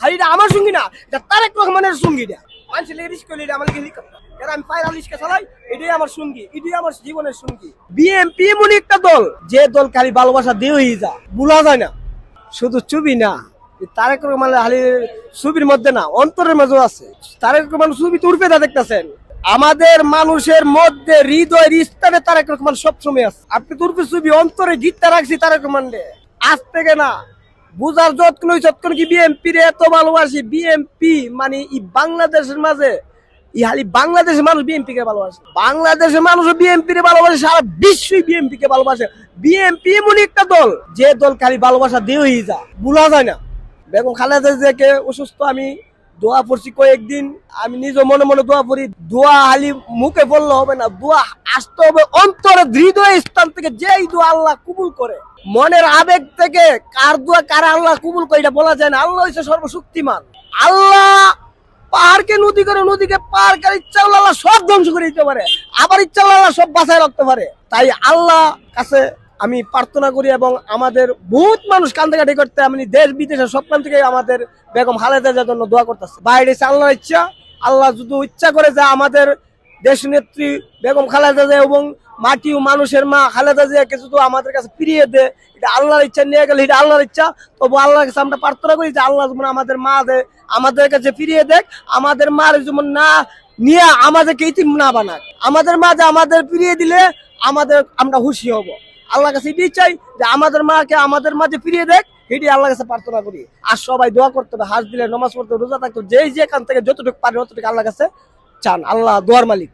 আর এটা আমার সঙ্গী না, এটা তারেক রহমানের সঙ্গী। এটা মানুষের রিস্ক করলে এটা আমার হেলিকপ্টার, এরা আমি পায়রা রিস্কা চালাই, এটাই আমার সঙ্গী, এটাই আমার জীবনের সঙ্গী। বিএনপি এমন একটা দল, যে দল খালি ভালোবাসা দিয়ে যা ভুলা যায় না। শুধু ছবি না, তারেক রহমান খালি ছবির মধ্যে না, অন্তরের মাঝেও আছে। তারেক রহমান ছবি তুরপে দা দেখতেছেন, আমাদের মানুষের মধ্যে হৃদয়ের স্থানে তারেক রহমান সবসময় আছে। আপনি তুরপে ছবি অন্তরে গীতটা রাখছি তারেক রহমান রে, আজ থেকে না বুঝার যতক্ষণ কি বিএনপি রে এত ভালোবাসি। বিএনপি মানে এই বাংলাদেশের মাঝে ইহালি বাংলাদেশের মানুষ বিএনপি কে ভালোবাসে, বাংলাদেশের মানুষ বিএনপি রে ভালোবাসে, সারা বিশ্বই বিএনপি কে ভালোবাসে। বিএনপি এমন একটা দল, যে দল খালি ভালোবাসা দিয়ে যা ভুলা যায় না। বেগম খালেদা জিয়াকে অসুস্থ আমি দোয়া পড়ছি কয়েকদিন, আমি নিজে মনে মনে দোয়া পড়ি। দোয়া হালি মুখে বললে হবে না, দোয়া আসতে হবে অন্তরে হৃদয় স্থান থেকে। যেই দোয়া আল্লাহ কবুল করে, মনের আবেগ থেকে কার দোয়া কারা আল্লাহ কবুল করে এটা বলা যায় না। আল্লাহ হচ্ছে সর্বশক্তিমান। আল্লাহ পাহাড়কে নদী করে, নদীকে পার করে, ইচ্ছা আল্লাহ সব ধ্বংস করে দিতে পারে, আবার ইচ্ছা আল্লাহ সব বাঁচায় রাখতে পারে। তাই আল্লাহ কাছে আমি প্রার্থনা করি, এবং আমাদের বহুত মানুষ কান্দাকাটি করতে, আমি দেশ বিদেশে সব প্রান্ত থেকে আমাদের বেগম খালেদা জিয়ার জন্য দোয়া করতেছে। বাইরে আল্লাহর ইচ্ছা, আল্লাহ যদি ইচ্ছা করে যে আমাদের দেশ নেত্রী বেগম খালেদা জিয়া এবং মাটি ও মানুষের মা খালেদা জিয়াকে যদি আমাদের কাছে ফিরিয়ে দেয়, এটা আল্লাহর ইচ্ছা, নিয়ে গেলে এটা আল্লাহর ইচ্ছা। তবু আল্লাহর কাছে আমরা প্রার্থনা করি যে আল্লাহ যেমন আমাদের মা আমাদের কাছে ফিরিয়ে দেখ, আমাদের মার যেমন না নিয়ে আমাদেরকে ইতিম না বানাক, আমাদের মা যে আমাদের ফিরিয়ে দিলে আমরা খুশি হব। আল্লাহর কাছে এটাই চাই যে আমাদের মাকে আমাদের মাঝে ফিরিয়ে দেখ, এটি আল্লাহর কাছে প্রার্থনা করি। আর সবাই দোয়া করতে হবে, হাজ দিলে, নমাজ পড়তে, রোজা থাকতে, যেই যেখান থেকে যতটুকু পারে ততটুকু আল্লাহর কাছে চান। আল্লাহ দোয়ার মালিক।